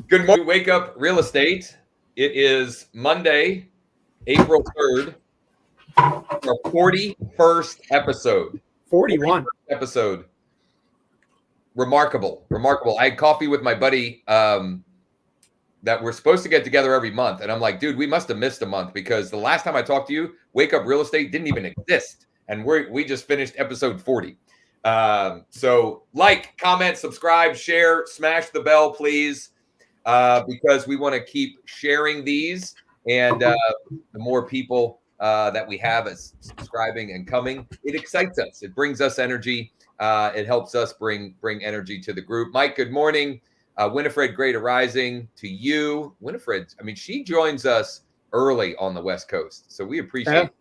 Good morning, Wake Up Real Estate. It is Monday, April 3rd, our 41st episode. 41. 41st episode. Remarkable. I had coffee with my buddy that we're supposed to get together every month. And I'm like, dude, we must have missed a month because the last time I talked to you, Wake Up Real Estate didn't even exist. And we just finished episode 40. So like, comment, subscribe, share, smash the bell, please. Because we want to keep sharing these, and the more people that we have as subscribing and coming, it excites us. It brings us energy. It helps us bring energy to the group. Mike, good morning. Winifred, great arising to you. Winifred, I mean, she joins us early on the West Coast, so we appreciate it.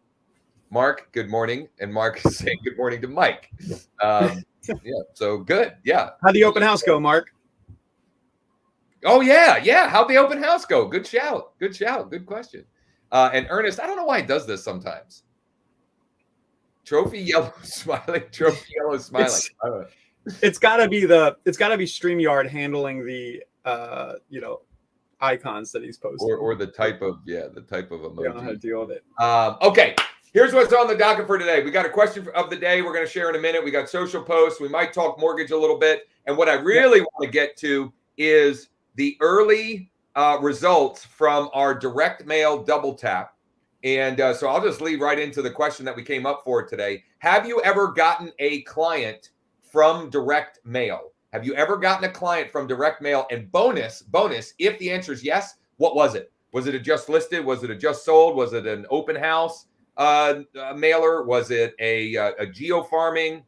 Mark, good morning. And Mark is saying good morning to Mike. Yeah, so good. Yeah. How'd the open house go, Mark? Oh, yeah. How'd the open house go? Good shout. Good question. And Ernest, I don't know why he does this sometimes. Trophy yellow smiling. It's gotta be StreamYard handling the icons that he's posting. Or the type of emoji. I don't know how to deal with it. Okay. Here's what's on the docket for today. We got a question of the day we're going to share in a minute. We got social posts. We might talk mortgage a little bit. And what I really want to get to is the early results from our direct mail double tap. And so I'll just lead right into the question that we came up for today. Have you ever gotten a client from direct mail? Have you ever gotten a client from direct mail? And bonus, if the answer is yes, what was it? Was it a just listed? Was it a just sold? Was it an open house mailer? Was it a geo farming?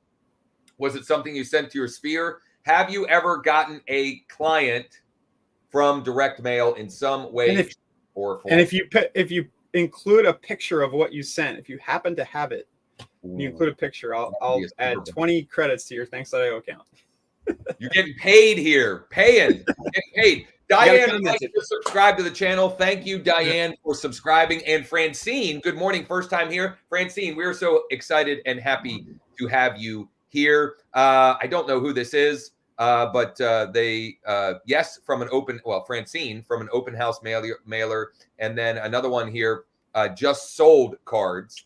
Was it something you sent to your sphere? Have you ever gotten a client from direct mail in some way or form? And if you include a picture of what you sent, if you happen to have it, you include a picture, I'll add 20 credits to your Thanks.io account. You're getting paid here. Getting paid. Diane would like to subscribe to the channel. Thank you, Diane, for subscribing. And Francine, good morning. First time here. Francine, we're so excited and happy to have you here. I don't know who this is, but Francine from an open house mailer. And then another one here, just sold cards.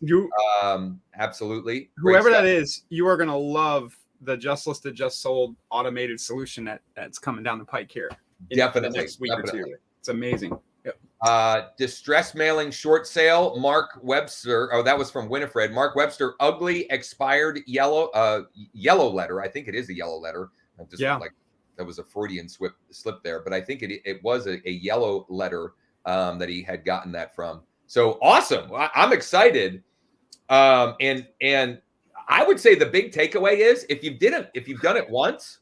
Absolutely. Whoever that is, you are going to love the just listed, just sold automated solution that's coming down the pike here. Definitely. The next week or two. It's amazing. Yep. Distress mailing short sale. Mark Webster. Oh, that was from Winifred. Mark Webster. Ugly expired yellow letter. I think it is a yellow letter. That was a Freudian slip there, but I think it was a yellow letter that he had gotten that from. So awesome. I'm excited. And I would say the big takeaway is if you've done it once,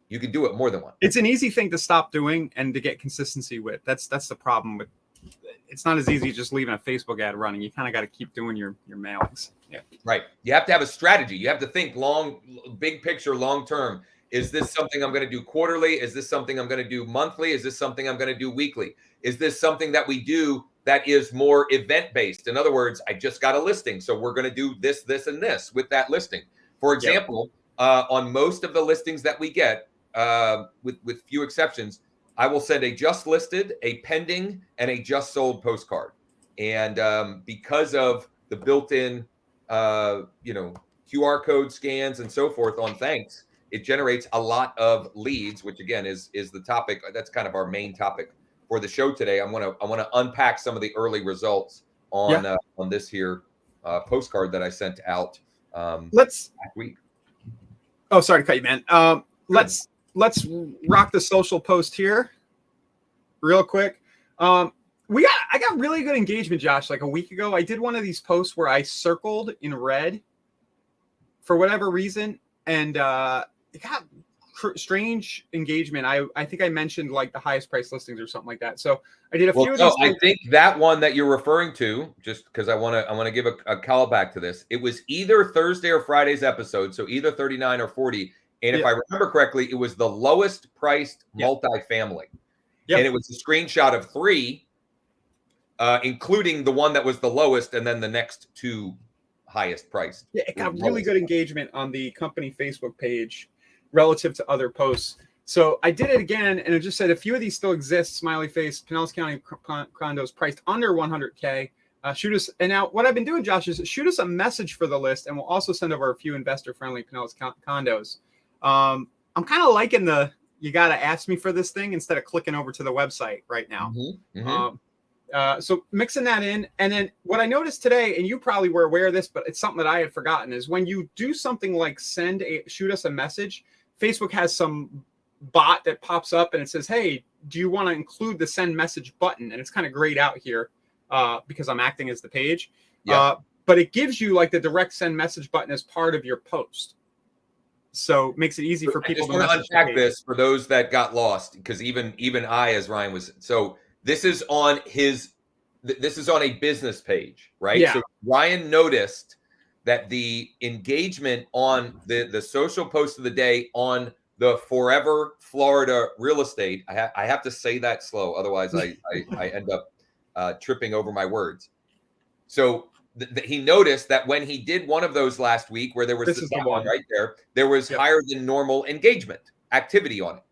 you can do it more than once. It's an easy thing to stop doing and to get consistency with. That's the problem with. It's not as easy as just leaving a Facebook ad running. You kind of got to keep doing your mailings. Yeah. Right. You have to have a strategy. You have to think big picture, long term. Is this something I'm going to do quarterly? Is this something I'm going to do monthly? Is this something I'm going to do weekly? Is this something that we do that is more event-based? In other words, I just got a listing, so we're going to do this, and this with that listing. For example, on most of the listings that we get, with few exceptions, I will send a just listed, a pending, and a just sold postcard. And because of the built-in, QR code scans and so forth on Thanks, it generates a lot of leads, which again is the topic. That's kind of our main topic for the show today. I want to unpack some of the early results on this here postcard that I sent out last week. Oh, sorry to cut you, man. Let's rock the social post here real quick. I got really good engagement, Josh. Like a week ago, I did one of these posts where I circled in red for whatever reason, and it got strange engagement. I think I mentioned like the highest price listings or something like that. So I did a few of these. I think that one that you're referring to, just because I want to give a call back to this. It was either Thursday or Friday's episode, so either 39 or 40. And if I remember correctly, it was the lowest priced multifamily. Yep. And it was a screenshot of 3, including the one that was the lowest and then the next 2 highest priced. Yeah, it got really good engagement on the company Facebook page relative to other posts. So I did it again, and it just said a few of these still exist. Smiley face, Pinellas County condos priced under 100K. Shoot us. And now what I've been doing, Josh, is shoot us a message for the list, and we'll also send over a few investor-friendly Pinellas condos. I'm kind of liking you got to ask me for this thing instead of clicking over to the website right now. So mixing that in. And then what I noticed today, and you probably were aware of this, but it's something that I had forgotten, is when you do something like shoot us a message, Facebook has some bot that pops up and it says, hey, do you want to include the send message button? And it's kind of grayed out here because I'm acting as the page. But it gives you like the direct send message button as part of your post. So it makes it easy for people to unpack this for those that got lost, because even I, as Ryan was, so this is on a business page, right? Yeah. So Ryan noticed that the engagement on the social post of the day on the Forever Florida real estate, I have to say that slow, otherwise I end up tripping over my words. So he noticed that when he did one of those last week, where there was the one right there was higher than normal engagement activity on it.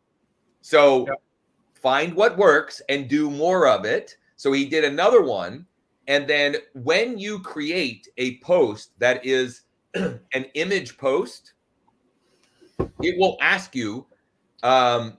So find what works and do more of it. So he did another one. And then when you create a post that is an image post, it will ask you, well,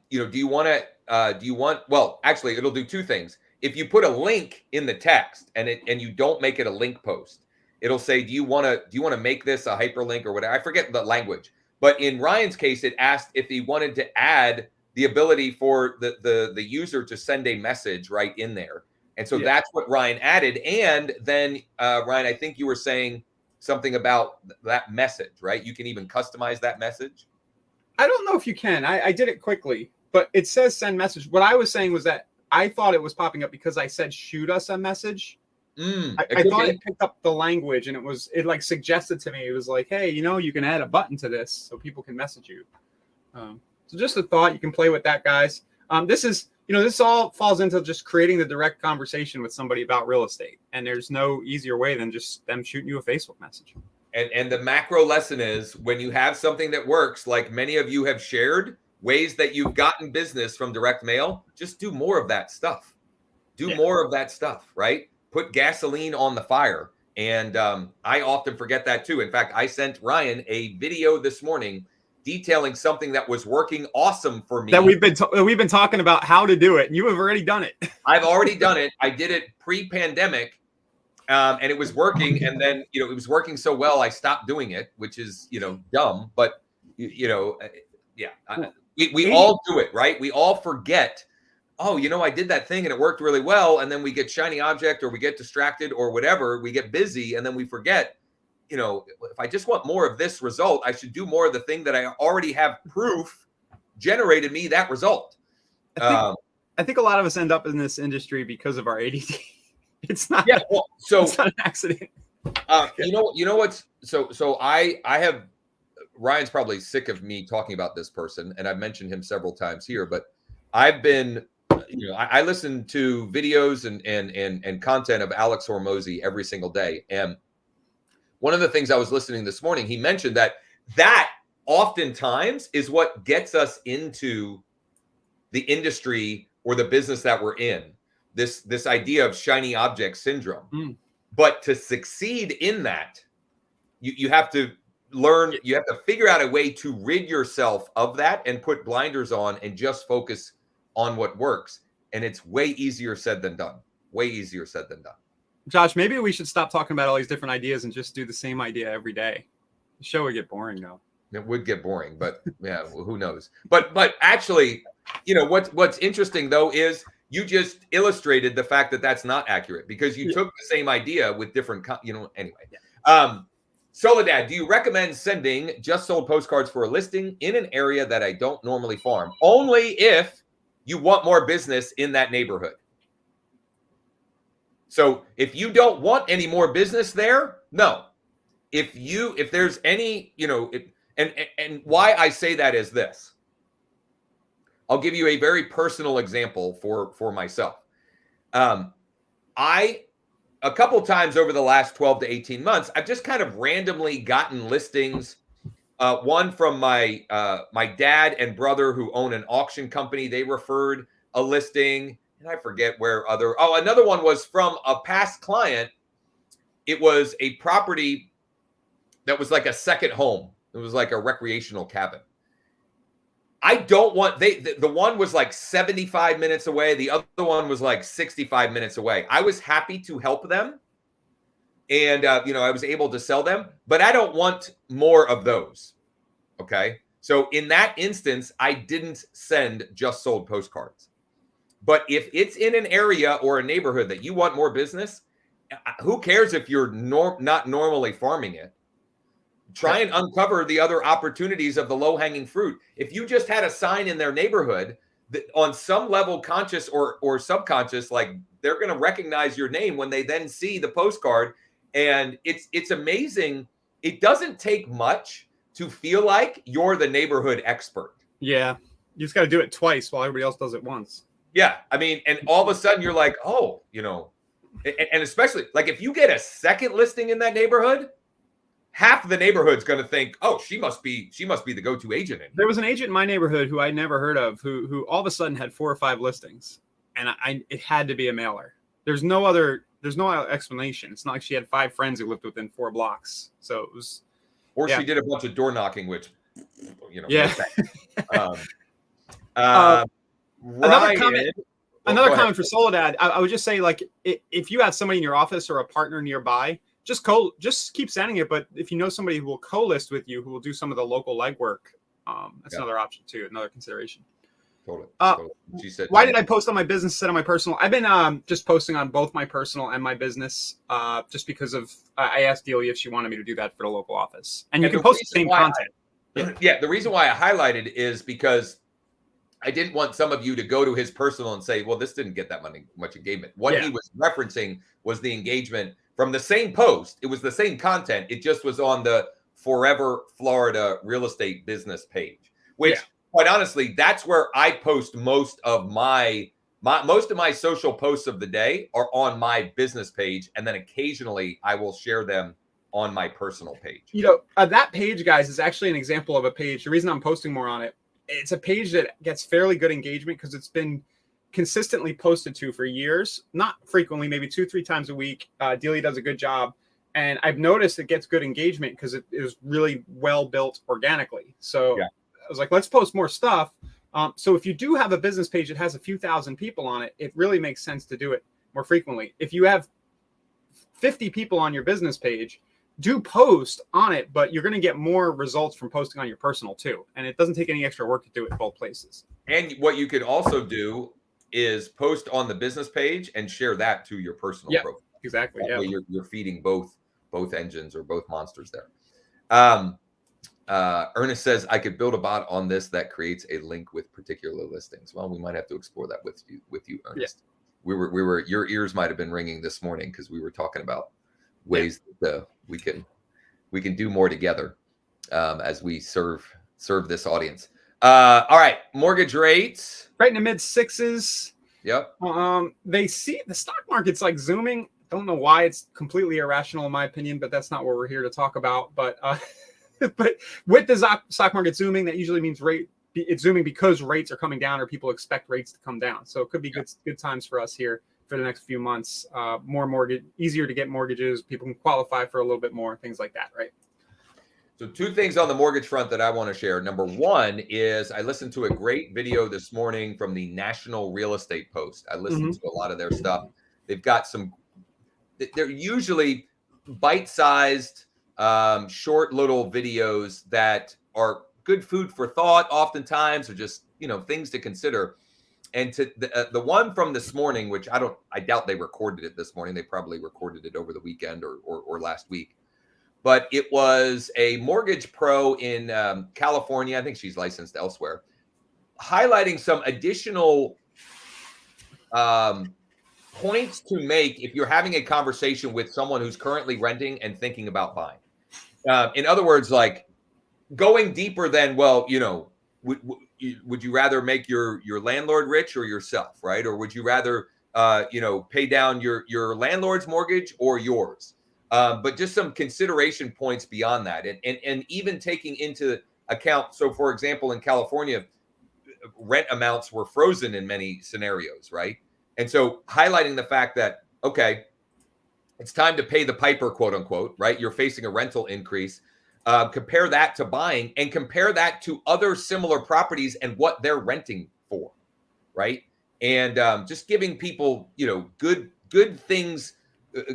actually, it'll do two things. If you put a link in the text and you don't make it a link post, it'll say, do you want to make this a hyperlink or whatever? I forget the language. But in Ryan's case, it asked if he wanted to add the ability for the user to send a message right in there. And so that's what Ryan added. And then, Ryan, I think you were saying something about that message, right? You can even customize that message. I don't know if you can. I did it quickly, but it says send message. What I was saying was that I thought it was popping up because I said shoot us a message. I thought it picked up the language, and it like suggested to me. It was like, hey, you can add a button to this so people can message you. So just a thought. You can play with that, guys. This all falls into just creating the direct conversation with somebody about real estate, and there's no easier way than just them shooting you a Facebook message. And the macro lesson is, when you have something that works, like many of you have shared, ways that you've gotten business from direct mail, just do more of that stuff. Do more of that stuff, right? Put gasoline on the fire. And I often forget that too. In fact, I sent Ryan a video this morning detailing something that was working awesome for me. That we've been talking about how to do it. And you have already done it. I've already done it. I did it pre-pandemic. And it was working. And then, it was working so well, I stopped doing it, which is, dumb. But, we all do it, right? We all forget, I did that thing and it worked really well. And then we get shiny object, or we get distracted, or whatever. We get busy, and then we forget, if I just want more of this result, I should do more of the thing that I already have proof generated me that result. I think a lot of us end up in this industry because of our ADD. It's not. Yeah. Well, so it's not an accident. You know what's so I have, Ryan's probably sick of me talking about this person, and I've mentioned him several times here, but I've been, I listen to videos and content of Alex Hormozy every single day. And one of the things I was listening this morning, he mentioned that oftentimes is what gets us into the industry or the business that we're in. This idea of shiny object syndrome. But to succeed in that, you have to learn, you have to figure out a way to rid yourself of that and put blinders on and just focus on what works. And it's way easier said than done. Way easier said than done. Josh, maybe we should stop talking about all these different ideas and just do the same idea every day. The show would get boring though. It would get boring, but yeah, who knows? But actually, what's interesting though is you just illustrated the fact that that's not accurate, because you took the same idea with different, anyway. Soledad, do you recommend sending just sold postcards for a listing in an area that I don't normally farm? Only if you want more business in that neighborhood. So if you don't want any more business there, no. If there's any, and why I say that is this. I'll give you a very personal example for myself. A couple times over the last 12 to 18 months, I've just kind of randomly gotten listings One from my my dad and brother who own an auction company. They referred a listing, and I forget where other. Oh, another one was from a past client. It was a property that was like a second home. It was like a recreational cabin. I don't want the one was like 75 minutes away. The other one was like 65 minutes away. I was happy to help them. And, I was able to sell them, but I don't want more of those. Okay. So in that instance, I didn't send just sold postcards. But if it's in an area or a neighborhood that you want more business, who cares if you're not normally farming it? Try and uncover the other opportunities of the low-hanging fruit. If you just had a sign in their neighborhood that on some level, conscious or subconscious, like they're going to recognize your name when they then see the postcard. And it's amazing. It doesn't take much to feel like you're the neighborhood expert. Yeah. You just got to do it twice while everybody else does it once. Yeah. I mean, and all of a sudden you're like, oh, and especially like if you get a second listing in that neighborhood, half of the neighborhood's going to think, oh, she must be the go-to agent. There was an agent in my neighborhood who I'd never heard of who all of a sudden had 4 or 5 listings, and it had to be a mailer. There's no other explanation. It's not like she had 5 friends who lived within 4 blocks. So it was, or she did a bunch of door knocking, which, yeah. Ryan, another comment for Soledad. I would just say, like, if you have somebody in your office or a partner nearby, just keep sending it. But if you know somebody who will co-list with you, who will do some of the local legwork, that's another option too, another consideration. Totally. She said, why did I post on my business instead of my personal? I've been just posting on both my personal and my business, just because of I asked Delia if she wanted me to do that for the local office, and you can post the same content. Yeah, the reason why I highlighted is because I didn't want some of you to go to his personal and say, well, this didn't get that much engagement. What he was referencing was the engagement from the same post. It was the same content. It just was on the Forever Florida real estate business page, which quite honestly, that's where I post most of my social posts of the day are on my business page. And then occasionally I will share them on my personal page. That page, guys, is actually an example of a page. The reason I'm posting more on it, it's a page that gets fairly good engagement because it's been consistently posted to for years, not frequently, maybe 2-3 times a week. Delia does a good job. And I've noticed it gets good engagement because it is really well built organically. So I was like, let's post more stuff. So if you do have a business page that has a few thousand people on it, it really makes sense to do it more frequently. If you have 50 people on your business page, do post on it, but you're going to get more results from posting on your personal too. And it doesn't take any extra work to do it both places. And what you could also do is post on the business page and share that to your personal profile. Exactly. That way you're feeding both engines or both monsters there. Ernest says, I could build a bot on this that creates a link with particular listings. Well, we might have to explore that with you, Ernest. We were your ears might have been ringing this morning because we were talking about ways that we can do more together as we serve this audience. All right, mortgage rates right in the mid 6s. Yep. They see the stock market's like zooming. Don't know why. It's completely irrational in my opinion, but that's not what we're here to talk about. But but with the stock market zooming, that usually means it's zooming because rates are coming down or people expect rates to come down. So it could be good times for us here for the next few months. Easier to get mortgages. People can qualify for a little bit more, things like that, right? So 2 things on the mortgage front that I want to share. Number 1 is I listened to a great video this morning from the National Real Estate Post. I listened to a lot of their stuff. They've got they're usually bite-sized, short little videos that are good food for thought oftentimes, or just, things to consider. And to the one from this morning, which I doubt they recorded it this morning. They probably recorded it over the weekend or last week. But it was a mortgage pro in California. I think she's licensed elsewhere, highlighting some additional points to make if you're having a conversation with someone who's currently renting and thinking about buying. In other words, like going deeper than, well, would you rather make your landlord rich or yourself, right? Or would you rather pay down your landlord's mortgage or yours? but just some consideration points beyond that, and even taking into account. So, for example, in California, rent amounts were frozen in many scenarios, right? And so highlighting the fact that, okay, it's time to pay the piper, quote unquote, right? You're facing a rental increase. Compare that to buying, and compare that to other similar properties and what they're renting for, right? And just giving people, good things,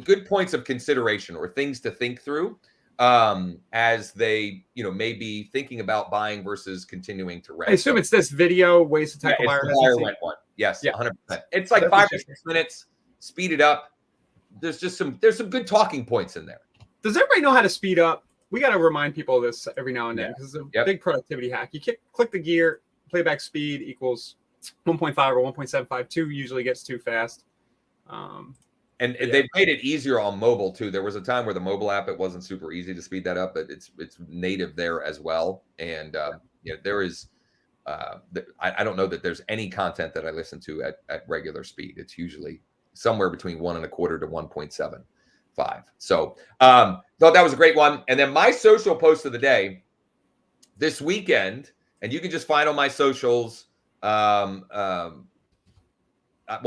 good points of consideration or things to think through as they, may be thinking about buying versus continuing to rent. I assume it's this video, ways to tackle buyer it's the buyer hesitancy. rent one. Yes, Yeah. 100%. It's like 5 or 6 minutes. Speed it up. There's some good talking points in there. Does everybody know how to speed up? We got to remind people of this every now and then because it's a Yep. big productivity hack. You click the gear, playback speed equals 1.5 or 1.75. 2 usually gets too fast. And they've made it easier on mobile too. There was a time where the mobile app, it wasn't super easy to speed that up, but it's native there as well. And there is, I don't know that there's any content that I listen to at regular speed. It's usually somewhere between 1.25 to 1.75. So thought that was a great one. And then my social post of the day this weekend, and you can just find on my socials. Well,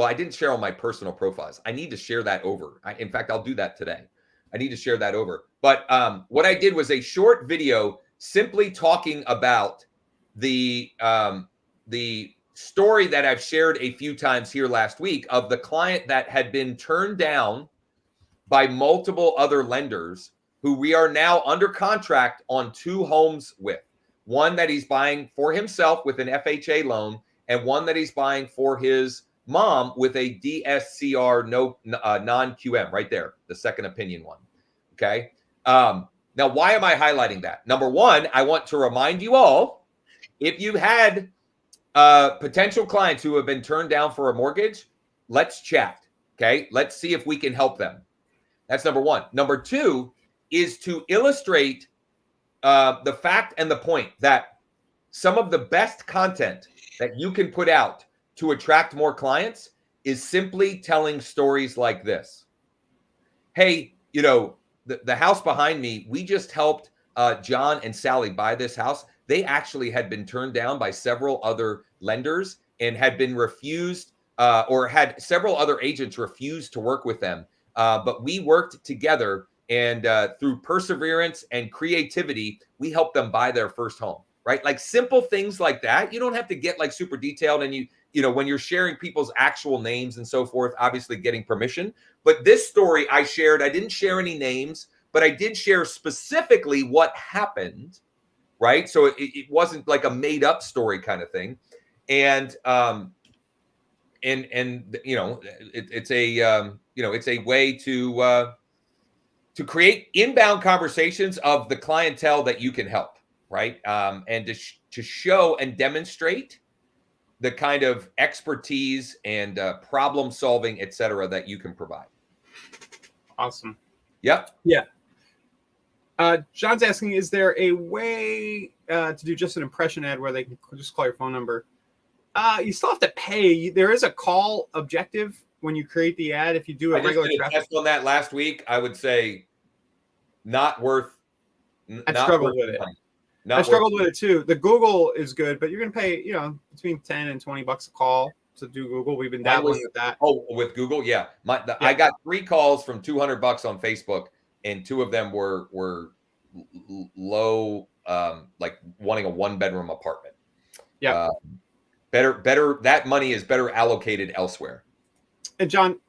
I didn't share on my personal profiles. I need to share that over. In fact, I'll do that today. I need to share that over. But what I did was a short video simply talking about the story that I've shared a few times here last week of the client that had been turned down by multiple other lenders who we are now under contract on 2 homes with. One that he's buying for himself with an FHA loan, and one that he's buying for his mom with a DSCR non-QM right there, the second opinion one. Okay. Now, why am I highlighting that? Number one, I want to remind you all, if you had potential clients who have been turned down for a mortgage, let's chat. Okay. Let's see if we can help them. That's number one. Number two is to illustrate the fact and the point that some of the best content that you can put out to attract more clients is simply telling stories like this. Hey, the house behind me, we just helped John and Sally buy this house. They actually had been turned down by several other lenders and had been refused or had several other agents refuse to work with them. But we worked together, and through perseverance and creativity, we helped them buy their first home, right? Like simple things like that. You don't have to get like super detailed, and when you're sharing people's actual names and so forth, obviously getting permission. But this story I shared, I didn't share any names, but I did share specifically what happened, right? So it wasn't like a made up story kind of thing. And it's a way to create inbound conversations of the clientele that you can help, right? And to show and demonstrate the kind of expertise and problem solving, et cetera, that you can provide. Awesome. Yep. Yeah. John's asking, is there a way to do just an impression ad where they can just call your phone number? You still have to pay. There is a call objective when you create the ad. If you do a regular traffic, test on that last week, I would say not worth. I struggled with it. I struggled with it too. The Google is good, but you're going to pay, between 10 and 20 bucks a call to do Google. We've been dabbling with that. Oh, with Google, yeah. I got 3 calls from $200 on Facebook, and 2 of them were low, like wanting a 1-bedroom apartment. Yeah. Better. That money is better allocated elsewhere. And John,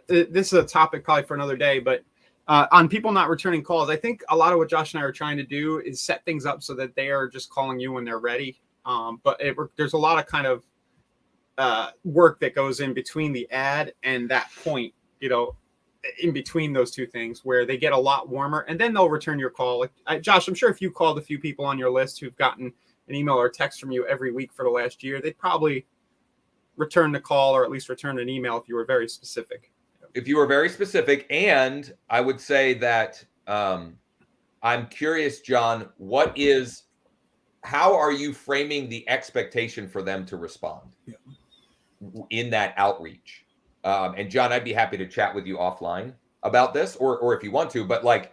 this is a topic probably for another day, but on people not returning calls, I think a lot of what Josh and I are trying to do is set things up so that they are just calling you when they're ready. But there's a lot of kind of work that goes in between the ad and that point, in between those two things where they get a lot warmer and then they'll return your call. Like Josh, I'm sure if you called a few people on your list who've gotten an email or a text from you every week for the last year, they'd probably return the call or at least return an email if you were very specific. If you were very specific. And I would say that I'm curious, John, how are you framing the expectation for them to respond in that outreach? And John, I'd be happy to chat with you offline about this, or if you want to, but like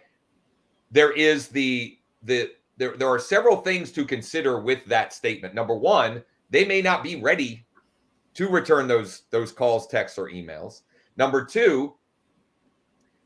there is there are several things to consider with that statement. Number one, they may not be ready to return those calls, texts, or emails. Number two,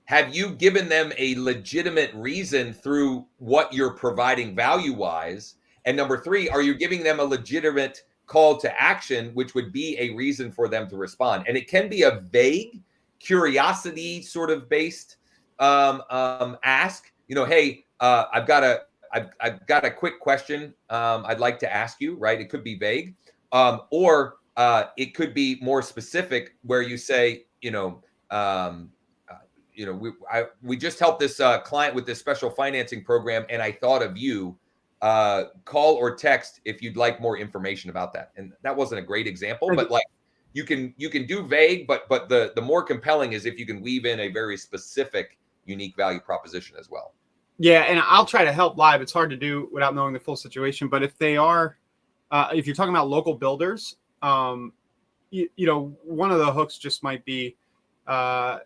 have you given them a legitimate reason through what you're providing value-wise? And number three, are you giving them a legitimate call to action, which would be a reason for them to respond? And it can be a vague, curiosity sort of based ask. You know, hey, I've got a quick question I'd like to ask you. Right? It could be vague, or it could be more specific, where you say, we just helped this client with this special financing program, and I thought of you. Call or text if you'd like more information about that. And that wasn't a great example, but like you can do vague, but the more compelling is if you can weave in a very specific, unique value proposition as well. Yeah, and I'll try to help live. It's hard to do without knowing the full situation. But if they are, if you're talking about local builders, one of the hooks just might be, I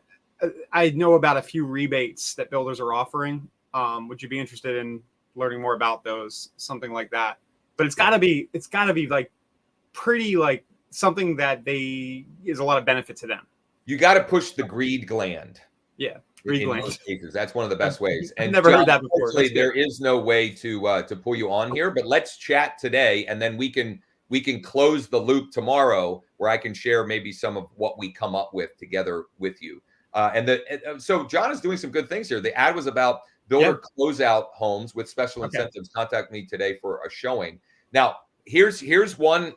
know about a few rebates that builders are offering. Would you be interested in learning more about those? Something like that. But it's gotta be like pretty like something that is a lot of benefit to them. You got to push the greed gland. Yeah. In most cases, that's one of the best ways. And I've never heard that before. There is no way to pull you on here, but let's chat today, and then we can close the loop tomorrow, where I can share maybe some of what we come up with together with you. So John is doing some good things here. The ad was about builder closeout homes with special incentives. Contact me today for a showing. Now, here's one.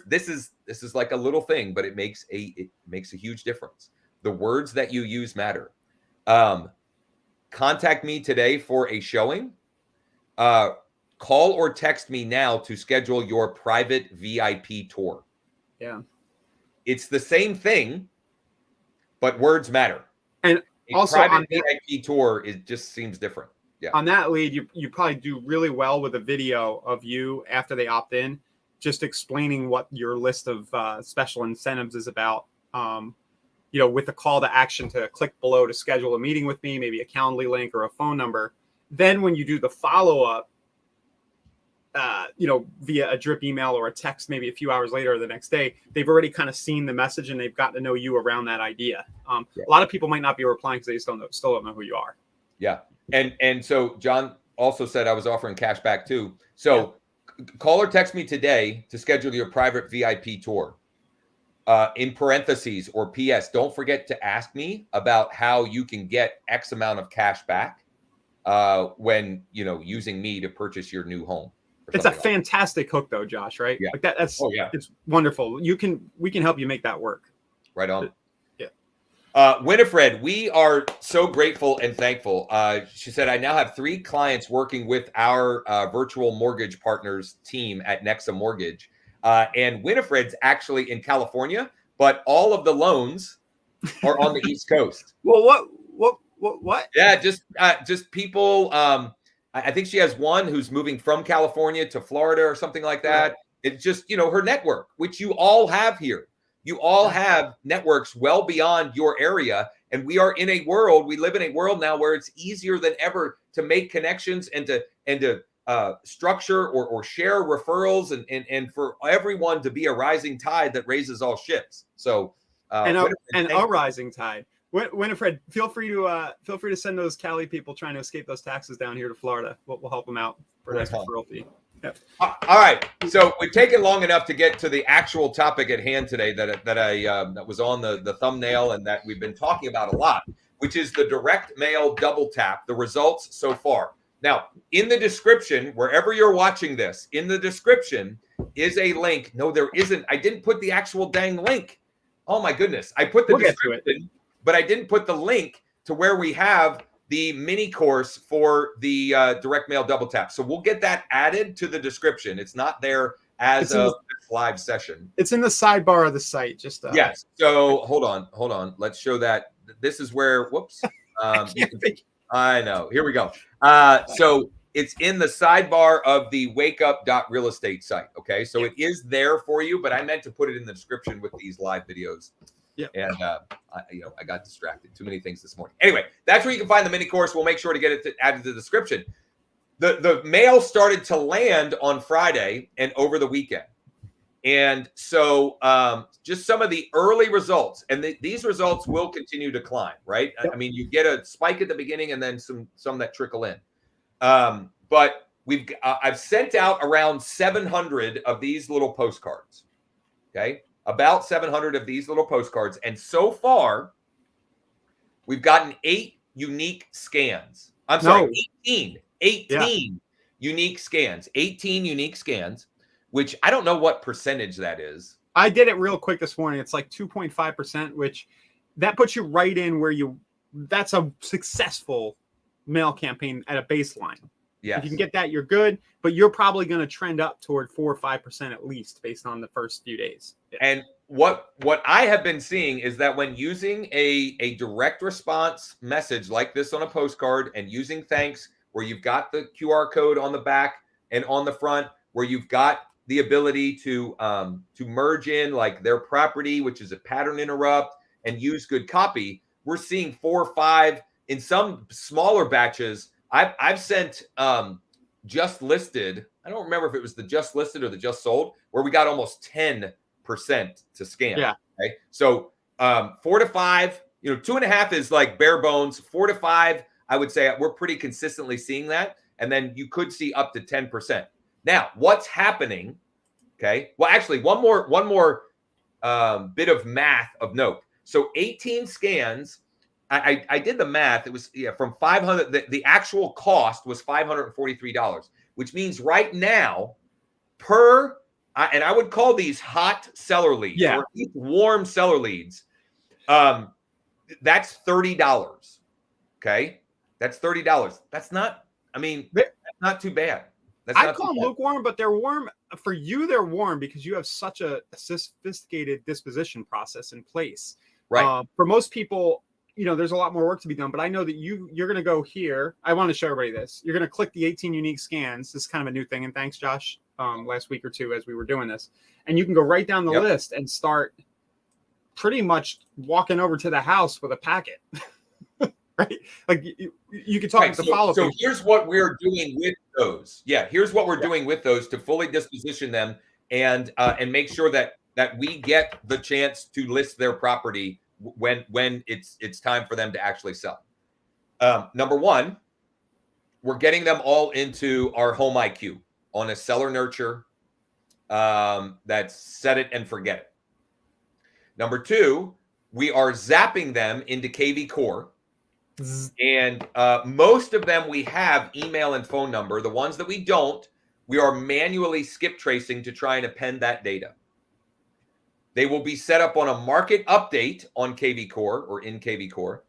This is like a little thing, but it makes a huge difference. The words that you use matter. Contact me today for a showing. Call or text me now to schedule your private VIP tour. Yeah. It's the same thing, but words matter. And also, private VIP tour, it just seems different. Yeah. On that lead, you probably do really well with a video of you after they opt in, just explaining what your list of special incentives is about. With a call to action to click below to schedule a meeting with me, maybe a Calendly link or a phone number. Then when you do the follow-up, via a drip email or a text, maybe a few hours later or the next day, they've already kind of seen the message and they've gotten to know you around that idea. A lot of people might not be replying because they still don't know who you are. Yeah. And so John also said I was offering cash back too. So call or text me today to schedule your private VIP tour. In parentheses or PS, don't forget to ask me about how you can get X amount of cash back when using me to purchase your new home. It's a fantastic hook though, Josh, right? Yeah. Like that's it's wonderful. We can help you make that work. Right on. Yeah. Winifred, we are so grateful and thankful. She said, I now have 3 clients working with our virtual mortgage partners team at Nexa Mortgage. And Winifred's actually in California, but all of the loans are on the East Coast. Well, what? Yeah, just people. I think she has one who's moving from California to Florida or something like that. It's just, her network, which you all have here. You all have networks well beyond your area. And we live in a world now where it's easier than ever to make connections and to structure or share referrals and for everyone to be a rising tide that raises all ships. So a rising tide. Winifred, feel free to send those Cali people trying to escape those taxes down here to Florida. We'll help them out for a nice referral fee. Yep. All right. So we've taken long enough to get to the actual topic at hand today that was on the thumbnail and that we've been talking about a lot, which is the direct mail double tap, the results so far. Now, in the description, wherever you're watching this, in the description is a link. No, there isn't. I didn't put the actual dang link. Oh my goodness. I put the description, but I didn't put the link to where we have the mini course for the direct mail double tap. So we'll get that added to the description. It's not there as a live session. It's in the sidebar of the site. Yes. So hold on. Let's show that. This is where, whoops. I know. Here we go. So it's in the sidebar of the wakeup.real estate site. Okay. So it is there for you, but I meant to put it in the description with these live videos. Yeah. And I got distracted. Too many things this morning. Anyway, that's where you can find the mini course. We'll make sure to get it added to the description. The mail started to land on Friday and over the weekend. And so just some of the early results, and these results will continue to climb, right? I mean, you get a spike at the beginning and then some that trickle in. But I've sent out around 700 of these little postcards, okay? About 700 of these little postcards. And so far, we've gotten 8 unique scans. I'm sorry, 18 unique scans, 18 unique scans, which I don't know what percentage that is. I did it real quick this morning. It's like 2.5%, which that puts you right in where that's a successful mail campaign at a baseline. Yeah. If you can get that, you're good, but you're probably going to trend up toward 4 or 5% at least based on the first few days. Yeah. And what I have been seeing is that when using a direct response message like this on a postcard and using thanks, where you've got the QR code on the back and on the front, where you've got the ability to merge in like their property, which is a pattern interrupt, and use good copy, we're seeing 4 or 5 in some smaller batches. I've sent just listed. I don't remember if it was the just listed or the just sold, where we got almost 10% to scan. Yeah. Okay. So 4 to 5, 2.5 is like bare bones. 4 to 5, I would say we're pretty consistently seeing that. And then you could see up to 10%. Now, what's happening? Okay. Well, actually, one more bit of math of note. So 18 scans. I did the math. It was from 500. The actual cost was $543, which means right now and I would call these hot seller leads or warm seller leads. That's $30. Okay, that's $30. That's not. I mean, that's not too bad. I call them lukewarm, but they're warm for you. They're warm because you have such a sophisticated disposition process in place. Right. For most people, there's a lot more work to be done, but I know that you're going to go here. I want to show everybody this. You're going to click the 18 unique scans. This is kind of a new thing. And thanks, Josh, last week or two as we were doing this. And you can go right down the list and start pretty much walking over to the house with a packet. Right? Like you could talk to the follow-up. So here's what we're doing with those. Yeah, here's what we're doing with those to fully disposition them and make sure that we get the chance to list their property when it's time for them to actually sell. Number one, we're getting them all into our home IQ on a seller nurture that's set it and forget it. Number two, we are zapping them into KV Core. And most of them we have email and phone number. The ones that we don't, we are manually skip tracing to try and append that data. They will be set up on a market update on KV Core or in KV Core.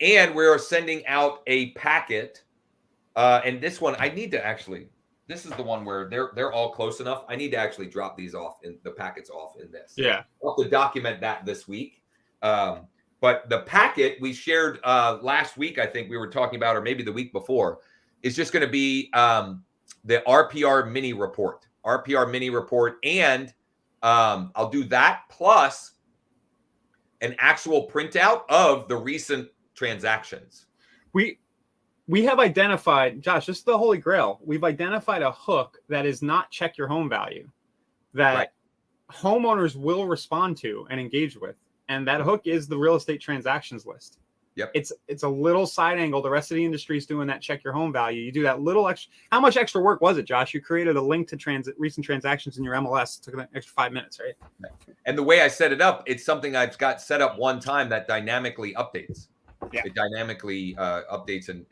And we are sending out a packet. And this one, I need to actually, this is the one where they're all close enough. I need to actually drop these off in the packets off in this. Yeah. I'll have to document that this week. But the packet we shared last week, I think we were talking about, or maybe the week before, is just going to be the RPR mini report. And I'll do that plus an actual printout of the recent transactions. We have identified, Josh, this is the holy grail. We've identified a hook that is not check your home value that homeowners will respond to and engage with. And that hook is the real estate transactions list. Yep. It's a little side angle. The rest of the industry is doing that check your home value. You do that little extra. How much extra work was it, Josh? You created a link to recent transactions in your MLS. It took an extra 5 minutes, right? And the way I set it up, it's something I've got set up one time that dynamically updates. Yeah. It dynamically updates and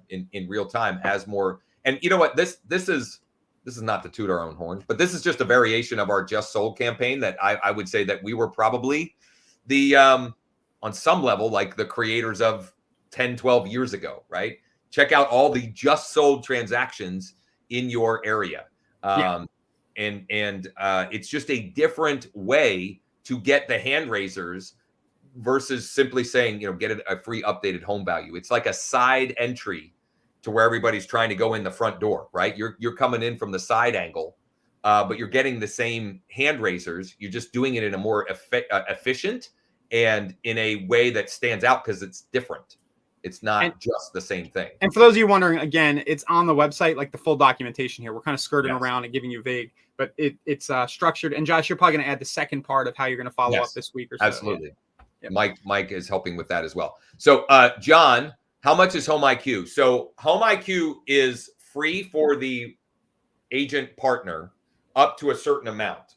in real time as more. And you know what? This is not to toot our own horn, but this is just a variation of our Just Sold campaign that I would say that we were probably the on some level like the creators of 10, 12 years ago, right? Check out all the Just Sold transactions in your area. And it's just a different way to get the hand raisers versus simply saying, get a free updated home value. It's like a side entry to where everybody's trying to go in the front door, right? You're coming in from the side angle, but you're getting the same hand raisers. You're just doing it in a more efficient and in a way that stands out because it's different. It's not just the same thing. And for those of you wondering, again, it's on the website, like the full documentation here. We're kind of skirting around and giving you vague, but it's structured. And Josh, you're probably going to add the second part of how you're going to follow up this week or so. Absolutely. Yeah. Mike is helping with that as well. So, John, how much is Home IQ? So Home IQ is free for the agent partner up to a certain amount.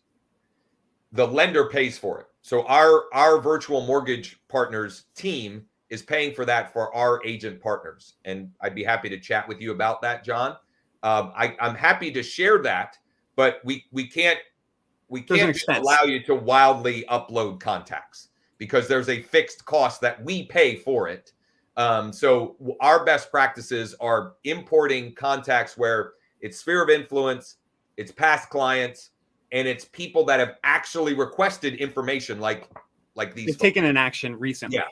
The lender pays for it. So our virtual mortgage partners team is paying for that for our agent partners. And I'd be happy to chat with you about that, John. I'm happy to share that, but we can't allow you to wildly upload contacts because there's a fixed cost that we pay for it. So our best practices are importing contacts where it's sphere of influence, it's past clients, and it's people that have actually requested information like these. They've taken an action recently. Yeah,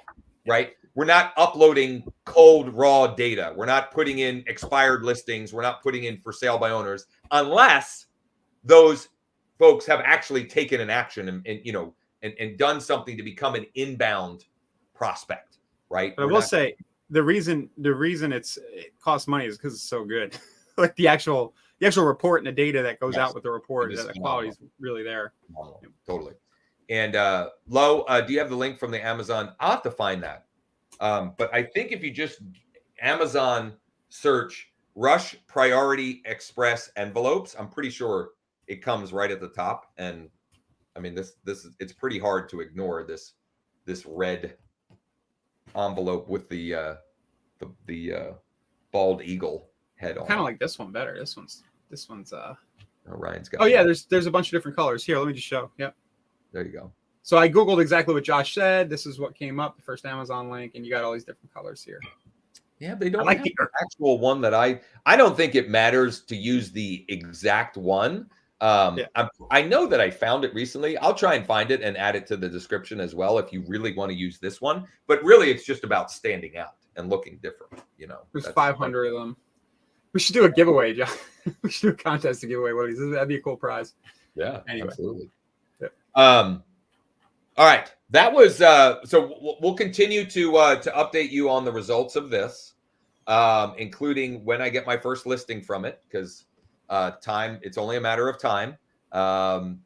right. We're not uploading cold, raw data. We're not putting in expired listings. We're not putting in for sale by owners unless those folks have actually taken an action and done something to become an inbound prospect, right? But I will say the reason it costs money is because it's so good. Like the actual report and the data that goes out with the report, the quality is really there. Totally. And Lo, do you have the link from the Amazon? I'll have to find that. But I think if you just Amazon search Rush Priority Express envelopes, I'm pretty sure it comes right at the top. And I mean, it's pretty hard to ignore this red envelope with the bald eagle head on. Kind of like this one better. This one's Ryan's got. Oh yeah, there's a bunch of different colors here. Let me just show. Yep. There you go. So I Googled exactly what Josh said. This is what came up, the first Amazon link, and you got all these different colors here. Yeah, they don't like the actual one that I don't think it matters to use the exact one. I know that I found it recently. I'll try and find it and add it to the description as well if you really want to use this one. But really, it's just about standing out and looking different. There's 500 of them. We should do a giveaway, John. We should do a contest to give away one of these. That'd be a cool prize. Yeah, anyway. Absolutely. Yeah. All right. That was so we'll continue to update you on the results of this, including when I get my first listing from it, because it's only a matter of time.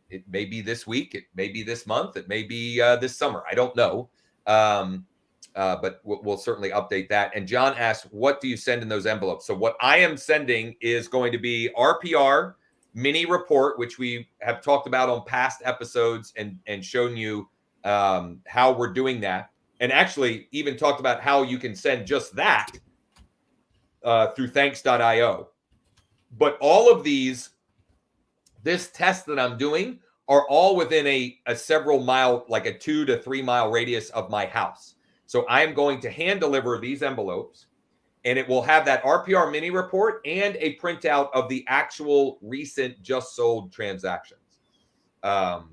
It may be this week, it may be this month, it may be this summer. I don't know. But we'll certainly update that. And John asked, what do you send in those envelopes? So what I am sending is going to be RPR mini report, which we have talked about on past episodes and shown you how we're doing that. And actually even talked about how you can send just that through thanks.io. But all of this test that I'm doing are all within a several mile, like a 2 to 3 mile radius of my house. So I am going to hand deliver these envelopes, and it will have that RPR mini report and a printout of the actual recent just sold transactions. I'll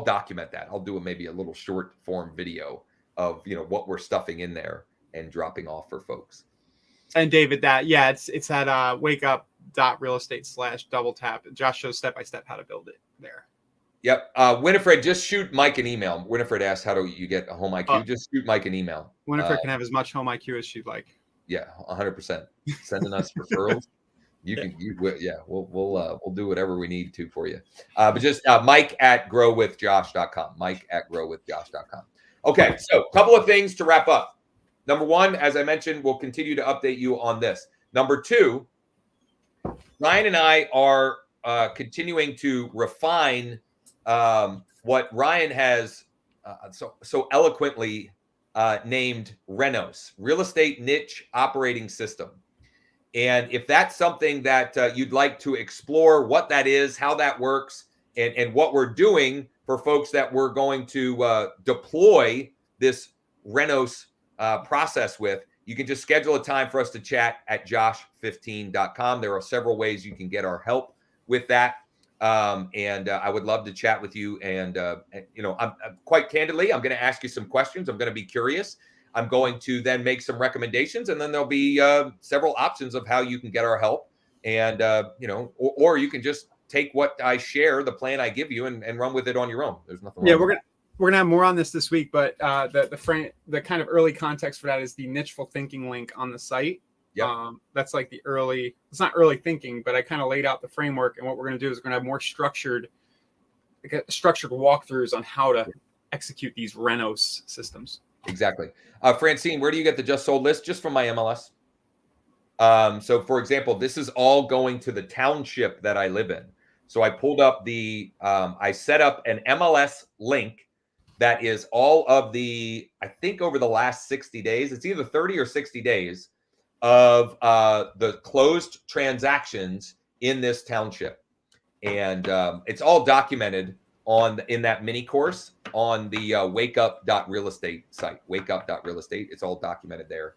document that. I'll do maybe a little short form video of what we're stuffing in there and dropping off for folks. And David, it's at wakeUp.realestate/double tap. Josh shows step-by-step how to build it there. Yep. Winifred, just shoot Mike an email. Winifred asked, how do you get a Home IQ? Just shoot Mike an email. Winifred can have as much Home IQ as she'd like. Yeah, 100%. Sending us referrals. We'll do whatever we need to for you. But just Mike at growwithjosh.com. Mike at growwithjosh.com. Okay, so a couple of things to wrap up. Number one, as I mentioned, we'll continue to update you on this. Number two, Ryan and I are continuing to refine what Ryan has so eloquently named RENOS, Real Estate Niche Operating System. And if that's something that you'd like to explore, what that is, how that works, and what we're doing for folks that we're going to deploy this RENOS process with, you can just schedule a time for us to chat at josh15.com. There are several ways you can get our help with that. And I would love to chat with you. And I'm quite candidly, I'm going to ask you some questions. I'm going to be curious. I'm going to then make some recommendations, and then there'll be several options of how you can get our help. And or you can just take what I share, the plan I give you, and run with it on your own. There's nothing wrong Yeah, with we're gonna have more on this week, but the kind of early context for that is the nicheful thinking link on the site. Yep. That's like it's not early thinking, but I kind of laid out the framework, and what we're gonna do is we're gonna have more structured walkthroughs on how to execute these Renos systems. Exactly. Francine, where do you get the just sold list? Just from my MLS. So for example, this is all going to the township that I live in. So I pulled up I set up an MLS link that is all of I think over the last 60 days, it's either 30 or 60 days of the closed transactions in this township. And it's all documented in that mini course on the wakeup.realestate site, wakeup.realestate. It's all documented there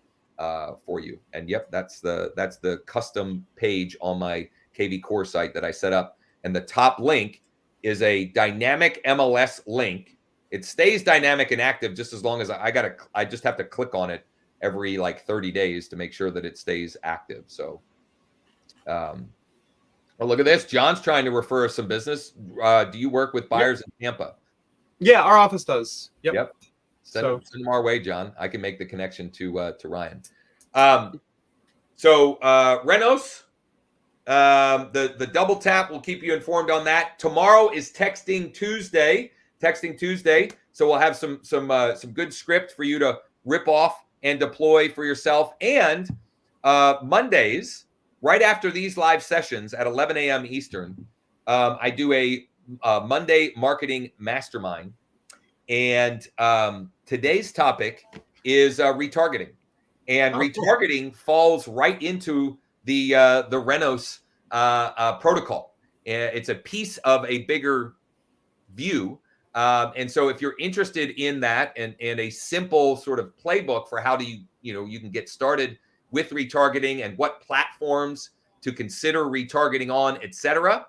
for you. And yep, that's the custom page on my KV core site that I set up. And the top link is a dynamic MLS link. It stays dynamic and active just as long as I just have to click on it every like 30 days to make sure that it stays active. So, well, look at this. John's trying to refer us some business. Do you work with buyers in Tampa? Yeah, our office does. Yep. Send them our way, John. I can make the connection to Ryan. So Renos, the double tap will keep you informed on that. Tomorrow is Texting Tuesday. So we'll have some good script for you to rip off and deploy for yourself. And Mondays, right after these live sessions at 11 a.m. Eastern, I do a Monday marketing mastermind. And today's topic is retargeting. And retargeting falls right into the Renos protocol. It's a piece of a bigger view. And so if you're interested in that and a simple sort of playbook for how you can get started with retargeting and what platforms to consider retargeting on, etc.,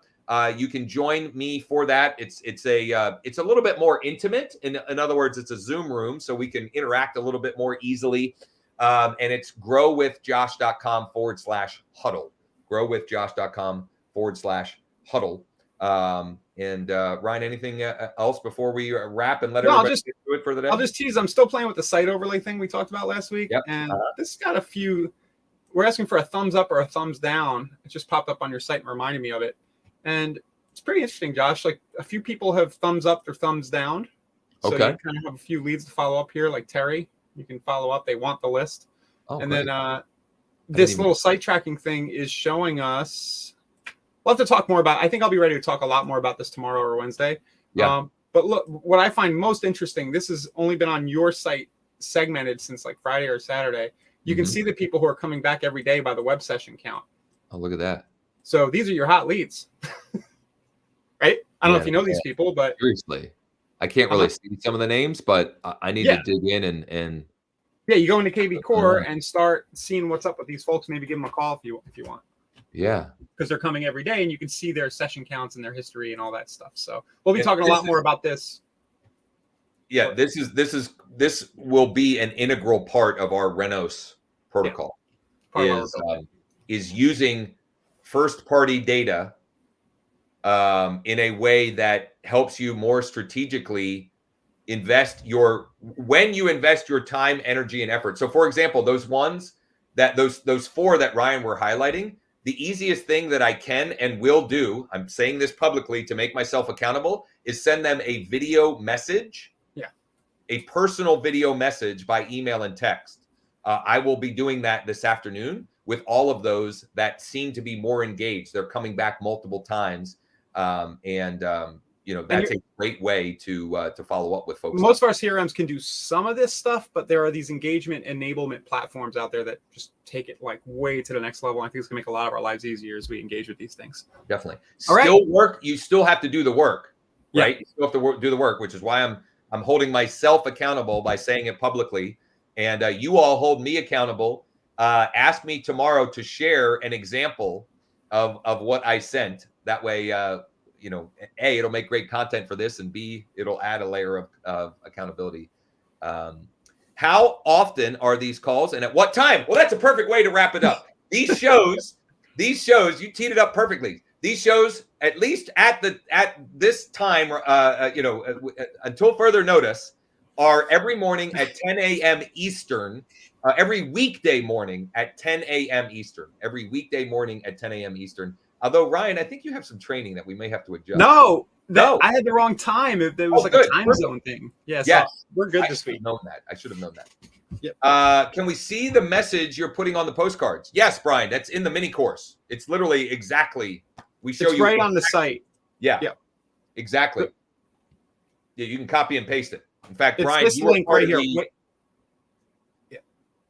you can join me for that. It's a little bit more intimate. In other words, it's a Zoom room, so we can interact a little bit more easily. And it's growwithjosh.com/huddle. growwithjosh.com/huddle. And Ryan, anything else before we wrap and let everybody get to it for the day? I'll just tease. I'm still playing with the site overlay thing we talked about last week. Yep. And this got a few. We're asking for a thumbs up or a thumbs down. It just popped up on your site and reminded me of it. And it's pretty interesting, Josh. Like a few people have thumbs up or thumbs down. So you kind of have a few leads to follow up here, like Terry. You can follow up. They want the list. And great. Then this little site tracking thing is showing us. We'll have to talk more about. I think I'll be ready to talk a lot more about this tomorrow or Wednesday. Yeah. But look, what I find most interesting. This has only been on your site segmented since like Friday or Saturday. You can see the people who are coming back every day by the web session count. Oh, look at that. So these are your hot leads, right? I don't know if you know these people, but seriously, I can't really see some of the names, but I need to dig in and. Yeah, you go into KV Core and start seeing what's up with these folks. Maybe give them a call if you want. Yeah, because they're coming every day, and you can see their session counts and their history and all that stuff. So we'll be talking a lot more about this. Yeah, this will be an integral part of our Renos protocol. Is using first-party data in a way that helps you more strategically when you invest your time, energy, and effort. So, for example, those four that Ryan were highlighting, the easiest thing that I can and will do, I'm saying this publicly to make myself accountable, is send them a video message. A personal video message by email and text. I will be doing that this afternoon with all of those that seem to be more engaged. They're coming back multiple times. That's a great way to follow up with folks. Most of our CRMs can do some of this stuff, but there are these engagement enablement platforms out there that just take it like way to the next level. I think it's gonna make a lot of our lives easier as we engage with these things. Definitely. You still have to do the work, right? You still have to do the work, which is why I'm holding myself accountable by saying it publicly, and you all hold me accountable. Ask me tomorrow to share an example of what I sent. That way, A, it'll make great content for this, and B, it'll add a layer of accountability. How often are these calls, and at what time? Well, that's a perfect way to wrap it up. These shows, you teed it up perfectly. these shows, at least at this time, until further notice, are every morning at 10 a.m. Eastern. Every weekday morning at 10 a.m. Eastern. Every weekday morning at 10 a.m. Eastern. Although, Ryan, I think you have some training that we may have to adjust. No, I had the wrong time. If there was a time zone thing. Yeah, so we're good this week. I should have known that. Yep. Can we see the message you're putting on the postcards? Yes, Brian, that's in the mini course. It's literally exactly. We show you right on the site. Yeah. Yep. Exactly. Yeah, you can copy and paste it. In fact, It's Brian, this link right here.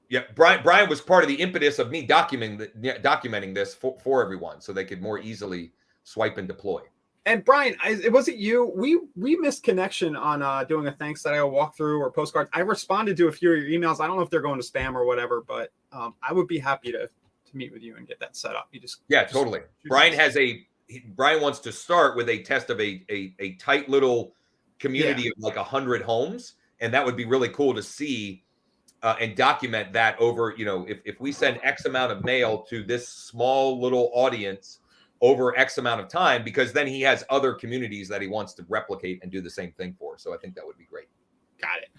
Yeah, Brian was part of the impetus of me documenting this for everyone, so they could more easily swipe and deploy. And Brian, it wasn't you. We missed connection on doing a thanks that I walk through or postcards. I responded to a few of your emails. I don't know if they're going to spam or whatever, but I would be happy to meet with you and get that set up. Totally. Brian wants to start with a test of a tight little community of like 100 homes, and that would be really cool to see and document that over. If we send X amount of mail to this small little audience over X amount of time, because then he has other communities that he wants to replicate and do the same thing for. So I think that would be great. Got it.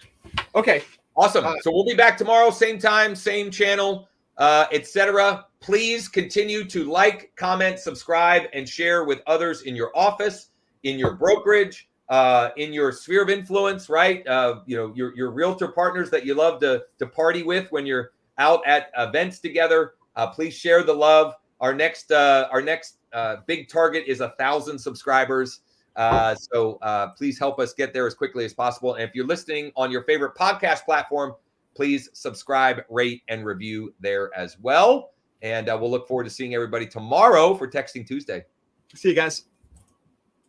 Okay. Awesome. So we'll be back tomorrow, same time, same channel, etc. Please continue to like, comment, subscribe, and share with others in your office, in your brokerage, in your sphere of influence, right? Your realtor partners that you love to party with when you're out at events together. Please share the love. Our next big target is 1,000 subscribers. So please help us get there as quickly as possible. And if you're listening on your favorite podcast platform, please subscribe, rate, and review there as well. And we'll look forward to seeing everybody tomorrow for Texting Tuesday. See you guys.